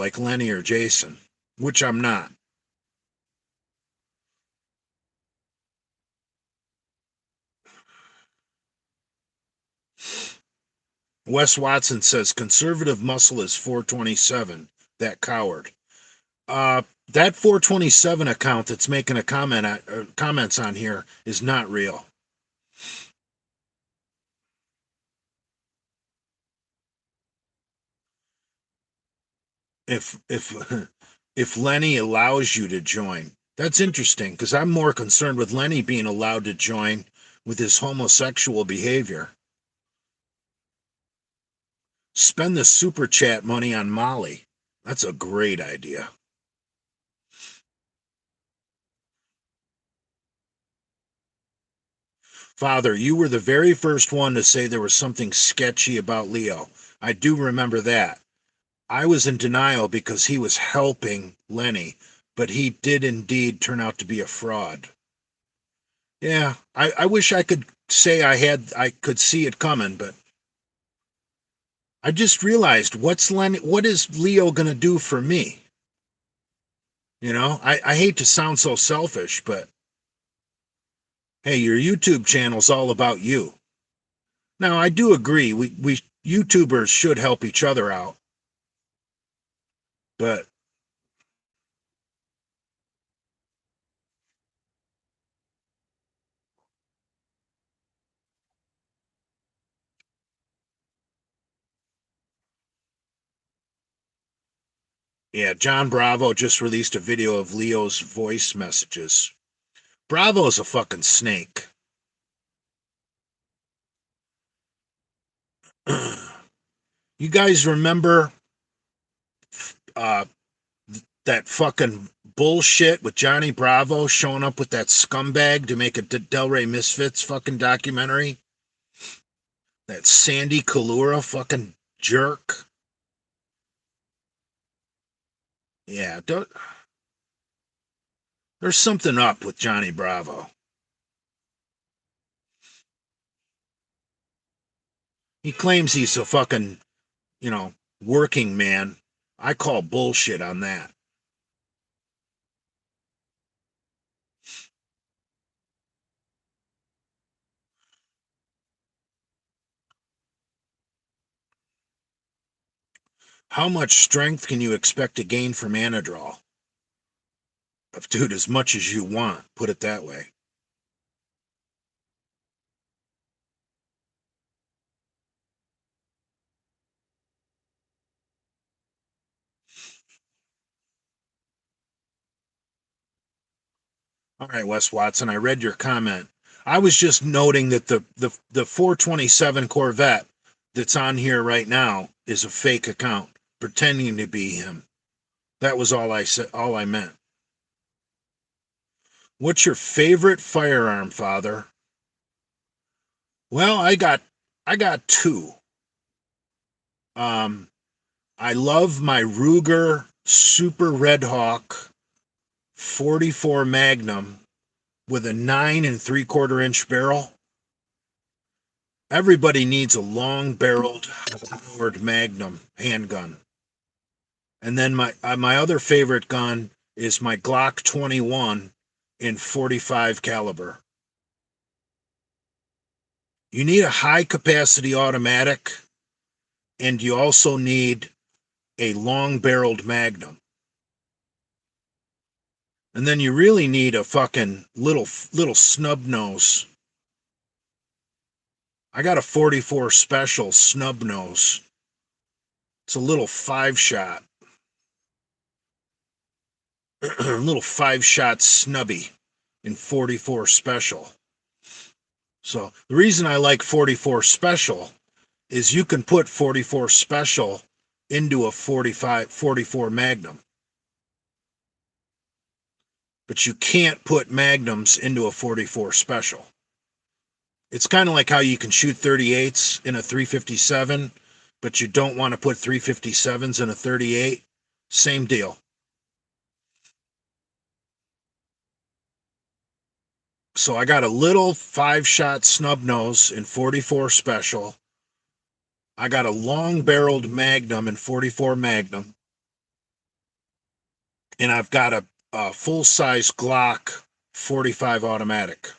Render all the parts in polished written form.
like Lenny or Jason, which I'm not. Wes Watson says conservative muscle is 427. That coward. That 427 account that's making a comments on here is not real. If if Lenny allows you to join, that's interesting because I'm more concerned with Lenny being allowed to join with his homosexual behavior. Spend the super chat money on Molly. That's a great idea. Father, you were the very first one to say there was something sketchy about Leo. I do remember that. I was in denial because he was helping Lenny, but he did indeed turn out to be a fraud. Yeah, I wish I could say I could see it coming, but I just realized what is Leo gonna do for me? You know, I hate to sound so selfish, but hey, your YouTube channel's all about you. Now, I do agree, we YouTubers should help each other out, but yeah, John Bravo just released a video of Leo's voice messages. Bravo's a fucking snake. You guys remember uh, that fucking bullshit with Johnny Bravo showing up with that scumbag to make a Delray Misfits fucking documentary? That Sandy Kalura fucking jerk. Yeah, there's something up with Johnny Bravo. He claims he's a fucking, working man. I call bullshit on that. How much strength can you expect to gain from Anadrol? Dude, as much as you want, put it that way. All right, Wes Watson, I read your comment. I was just noting that the 427 Corvette that's on here right now is a fake account pretending to be him. That was all I said, all I meant. What's your favorite firearm, Father? Well, I got two. Um, I love my Ruger Super Red Hawk 44 Magnum with a 9 3/4 inch barrel. Everybody needs a long barreled Magnum handgun. And then my other favorite gun is my Glock 21 in 45 caliber. You need a high capacity automatic, and you also need a long barreled Magnum. And then you really need a fucking little snub nose. I got a 44 special snub nose. It's a little 5-shot. Little 5-shot snubby in 44 special. So the reason I like 44 special is you can put 44 special into a 44 Magnum. But you can't put Magnums into a 44 special. It's kind of like how you can shoot 38s in a 357, but you don't want to put 357s in a 38. Same deal. So I got a little 5-shot snub nose in 44 special. I got a long barreled Magnum in 44 Magnum. and I've got a full-size Glock 45 automatic.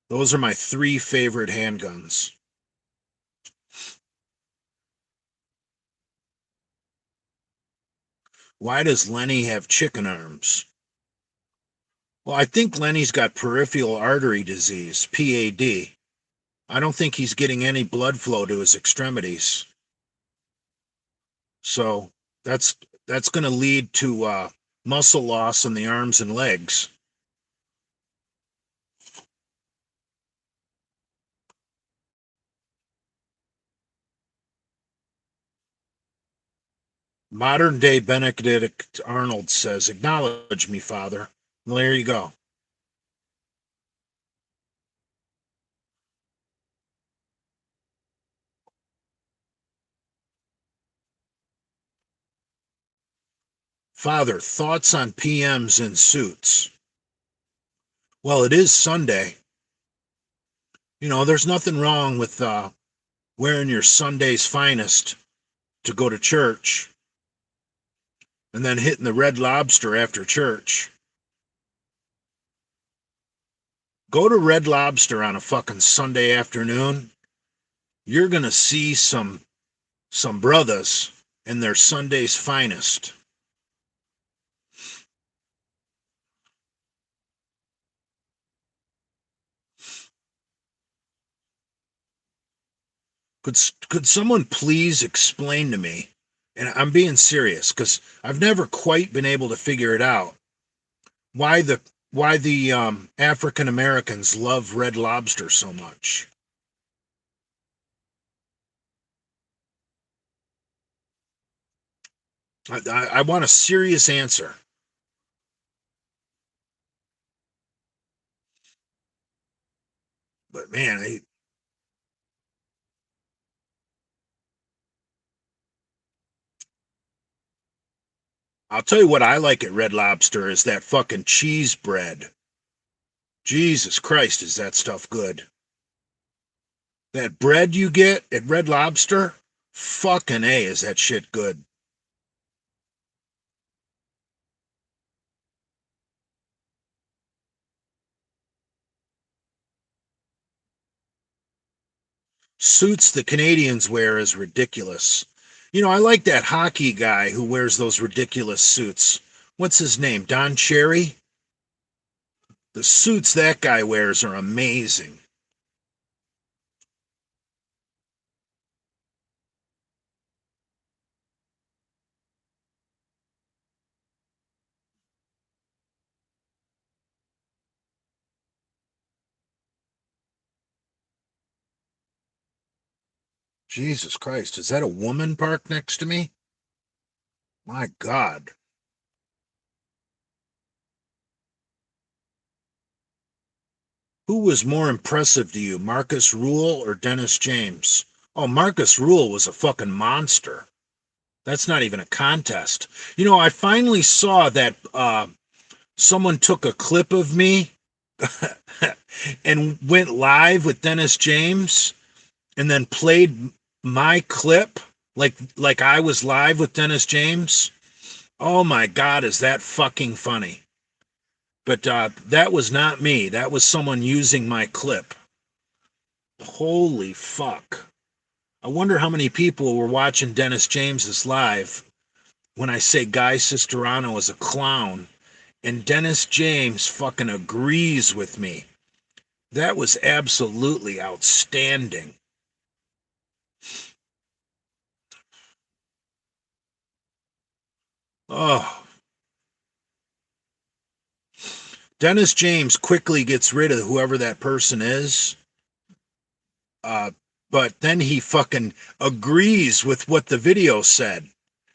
Those are my 3 favorite handguns. Why does Lenny have chicken arms? Well, I think Lenny's got peripheral artery disease, PAD. I don't think he's getting any blood flow to his extremities. So that's that's going to lead to muscle loss in the arms and legs. Modern day Benedict Arnold says, "Acknowledge me, Father." Well, there you go. Father, thoughts on PMs in suits? Well, it is Sunday. You know, there's nothing wrong with wearing your Sunday's finest to go to church and then hitting the Red Lobster after church. Go to Red Lobster on a fucking Sunday afternoon. You're going to see some brothers in their Sunday's finest. Could someone please explain to me, and I'm being serious because I've never quite been able to figure it out, why the African Americans love Red Lobster so much? I want a serious answer. But man, I'll tell you what I like at Red Lobster is that fucking cheese bread. Jesus Christ, is that stuff good? That bread you get at Red Lobster, fucking A, is that shit good. Suits the Canadians wear is ridiculous. You know, I like that hockey guy who wears those ridiculous suits. What's his name? Don Cherry? The suits that guy wears are amazing. Jesus Christ, is that a woman parked next to me? My God. Who was more impressive to you, Marcus Rule or Dennis James? Oh, Marcus Rule was a fucking monster. That's not even a contest. You know, I finally saw that someone took a clip of me and went live with Dennis James and then played my clip like I was live with Dennis James. Oh my God, is that fucking funny? But that was not me. That was someone using my clip. Holy fuck. I wonder how many people were watching Dennis James's live when I say Guy Cisterano is a clown and Dennis James fucking agrees with me. That was absolutely outstanding. Oh, Dennis James quickly gets rid of whoever that person is. Uh, but then he fucking agrees with what the video said.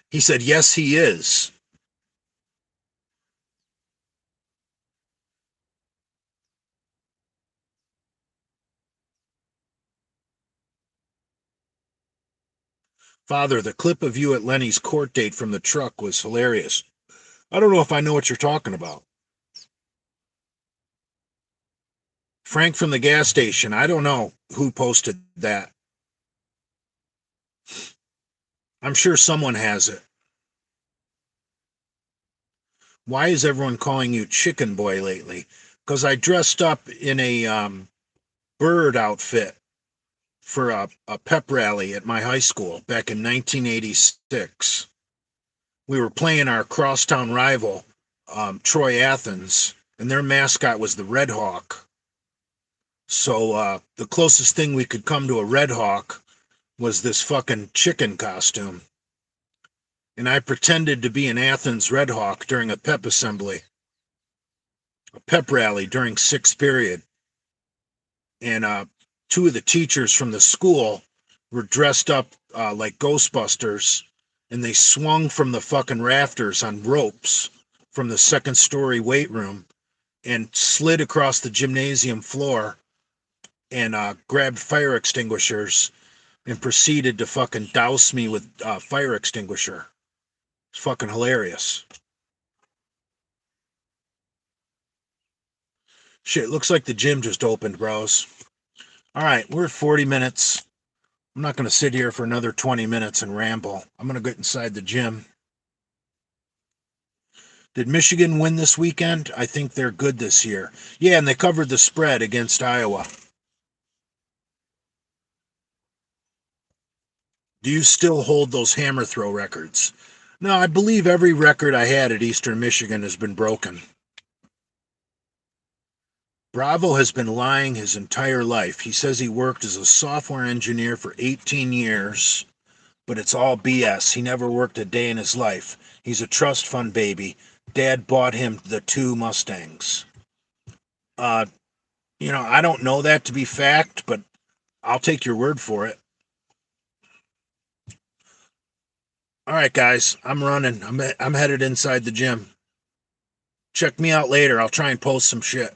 He said, yes, he is. Father, the clip of you at Lenny's court date from the truck was hilarious. I don't know if I know what you're talking about. Frank from the gas station. I don't know who posted that. I'm sure someone has it. Why is everyone calling you Chicken Boy lately? Because I dressed up in a bird outfit for a pep rally at my high school back in 1986. We were playing our crosstown rival, Troy Athens, and their mascot was the Red Hawk. So the closest thing we could come to a Red Hawk was this fucking chicken costume. And I pretended to be an Athens Red Hawk during a pep assembly, a pep rally during sixth period. And two of the teachers from the school were dressed up like Ghostbusters, and they swung from the fucking rafters on ropes from the second story weight room and slid across the gymnasium floor and grabbed fire extinguishers and proceeded to fucking douse me with fire extinguisher. It's fucking hilarious. Shit, looks like the gym just opened, bros. All right, we're at 40 minutes. I'm not going to sit here for another 20 minutes and ramble. I'm going to get inside the gym. Did Michigan win this weekend? I think they're good this year. Yeah, and they covered the spread against Iowa. Do you still hold those hammer throw records? No, I believe every record I had at Eastern Michigan has been broken. Bravo has been lying his entire life. He says he worked as a software engineer for 18 years, but it's all BS. He never worked a day in his life. He's a trust fund baby. Dad bought him the two Mustangs. Uh, I don't know that to be fact, but I'll take your word for it. All right, guys, I'm running. I'm headed inside the gym. Check me out later. I'll try and post some shit.